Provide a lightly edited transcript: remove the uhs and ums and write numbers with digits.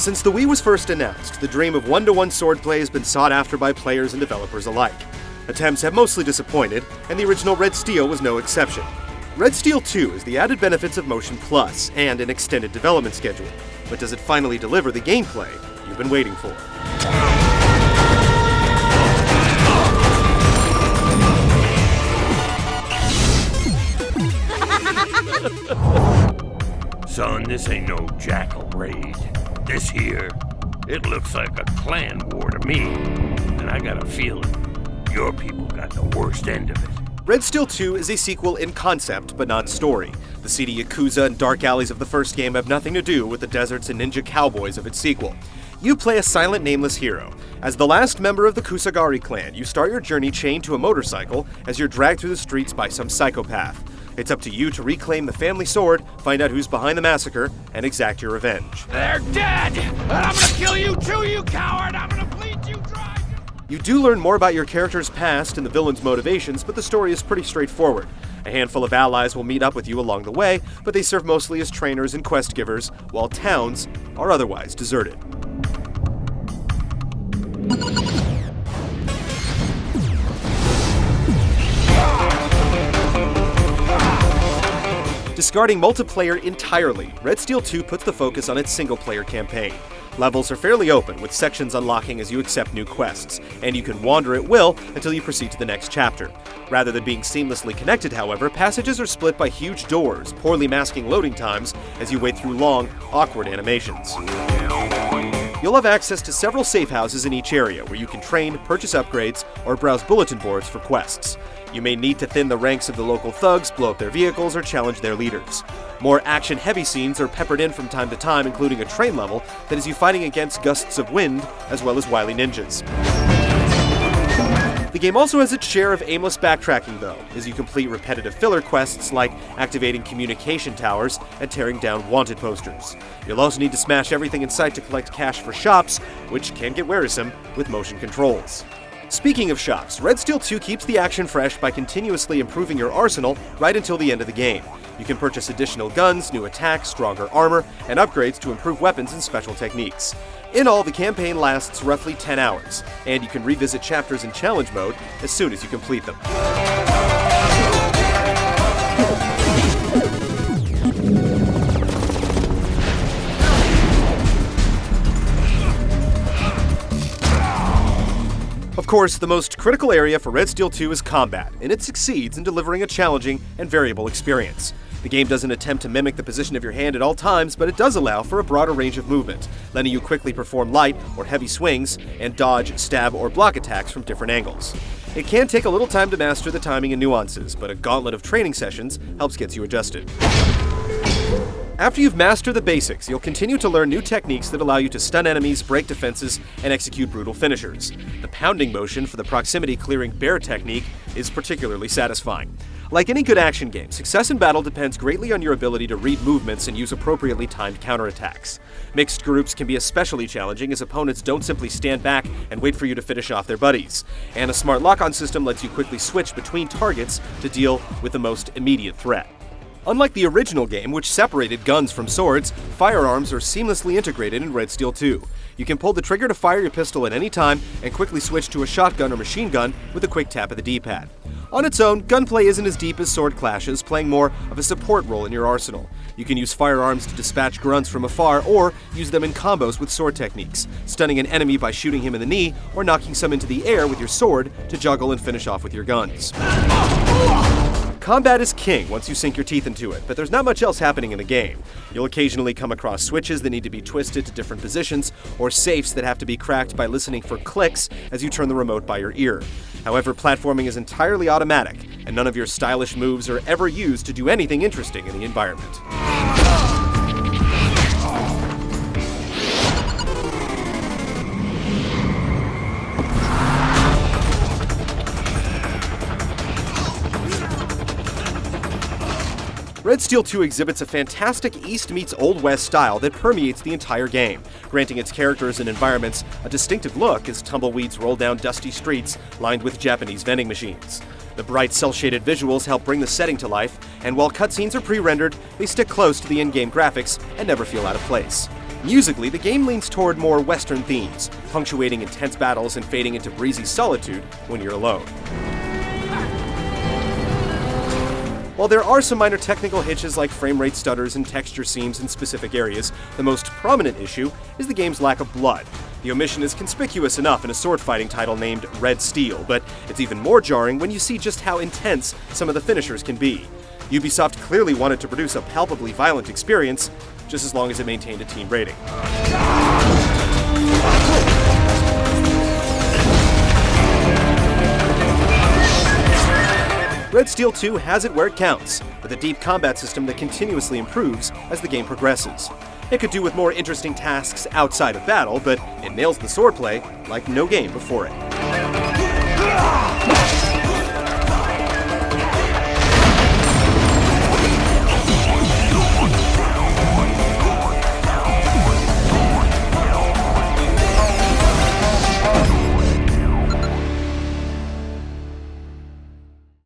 Since the Wii was first announced, the dream of one-to-one swordplay has been sought after by players and developers alike. Attempts have mostly disappointed, and the original Red Steel was no exception. Red Steel 2 is the added benefits of MotionPlus and an extended development schedule, but does it finally deliver the gameplay you've been waiting for? Son, this ain't no jackal raid. This here, it looks like a clan war to me. And I got a feeling your people got the worst end of it. Red Steel 2 is a sequel in concept, but not story. The seedy Yakuza and dark alleys of the first game have nothing to do with the deserts and ninja cowboys of its sequel. You play a silent, nameless hero. As the last member of the Kusagari clan, you start your journey chained to a motorcycle as you're dragged through the streets by some psychopath. It's up to you to reclaim the family sword, find out who's behind the massacre, and exact your revenge. They're dead! And I'm gonna kill you too, you coward! I'm gonna bleed you dry! You do learn more about your character's past and the villain's motivations, but the story is pretty straightforward. A handful of allies will meet up with you along the way, but they serve mostly as trainers and quest givers, while towns are otherwise deserted. Discarding multiplayer entirely, Red Steel 2 puts the focus on its single-player campaign. Levels are fairly open, with sections unlocking as you accept new quests, and you can wander at will until you proceed to the next chapter. Rather than being seamlessly connected, however, passages are split by huge doors, poorly masking loading times as you wade through long, awkward animations. You'll have access to several safe houses in each area where you can train, purchase upgrades, or browse bulletin boards for quests. You may need to thin the ranks of the local thugs, blow up their vehicles, or challenge their leaders. More action-heavy scenes are peppered in from time to time, including a train level that has you fighting against gusts of wind, as well as wily ninjas. The game also has its share of aimless backtracking, though, as you complete repetitive filler quests like activating communication towers and tearing down wanted posters. You'll also need to smash everything in sight to collect cash for shops, which can get wearisome with motion controls. Speaking of shops, Red Steel 2 keeps the action fresh by continuously improving your arsenal right until the end of the game. You can purchase additional guns, new attacks, stronger armor, and upgrades to improve weapons and special techniques. In all, the campaign lasts roughly 10 hours, and you can revisit chapters in challenge mode as soon as you complete them. Of course, the most critical area for Red Steel 2 is combat, and it succeeds in delivering a challenging and variable experience. The game doesn't attempt to mimic the position of your hand at all times, but it does allow for a broader range of movement, letting you quickly perform light or heavy swings and dodge, stab, or block attacks from different angles. It can take a little time to master the timing and nuances, but a gauntlet of training sessions helps get you adjusted. After you've mastered the basics, you'll continue to learn new techniques that allow you to stun enemies, break defenses, and execute brutal finishers. The pounding motion for the proximity clearing bear technique is particularly satisfying. Like any good action game, success in battle depends greatly on your ability to read movements and use appropriately timed counterattacks. Mixed groups can be especially challenging as opponents don't simply stand back and wait for you to finish off their buddies. And a smart lock-on system lets you quickly switch between targets to deal with the most immediate threat. Unlike the original game, which separated guns from swords, firearms are seamlessly integrated in Red Steel 2. You can pull the trigger to fire your pistol at any time and quickly switch to a shotgun or machine gun with a quick tap of the D-pad. On its own, gunplay isn't as deep as sword clashes, playing more of a support role in your arsenal. You can use firearms to dispatch grunts from afar or use them in combos with sword techniques, stunning an enemy by shooting him in the knee or knocking some into the air with your sword to juggle and finish off with your guns. Combat is king once you sink your teeth into it, but there's not much else happening in the game. You'll occasionally come across switches that need to be twisted to different positions, or safes that have to be cracked by listening for clicks as you turn the remote by your ear. However, platforming is entirely automatic, and none of your stylish moves are ever used to do anything interesting in the environment. Red Steel 2 exhibits a fantastic East meets Old West style that permeates the entire game, granting its characters and environments a distinctive look as tumbleweeds roll down dusty streets lined with Japanese vending machines. The bright, cel-shaded visuals help bring the setting to life, and while cutscenes are pre-rendered, they stick close to the in-game graphics and never feel out of place. Musically, the game leans toward more Western themes, punctuating intense battles and fading into breezy solitude when you're alone. While there are some minor technical hitches like frame rate stutters and texture seams in specific areas, the most prominent issue is the game's lack of blood. The omission is conspicuous enough in a sword-fighting title named Red Steel, but it's even more jarring when you see just how intense some of the finishers can be. Ubisoft clearly wanted to produce a palpably violent experience, just as long as it maintained a teen rating. Red Steel 2 has it where it counts, with a deep combat system that continuously improves as the game progresses. It could do with more interesting tasks outside of battle, but it nails the swordplay like no game before it.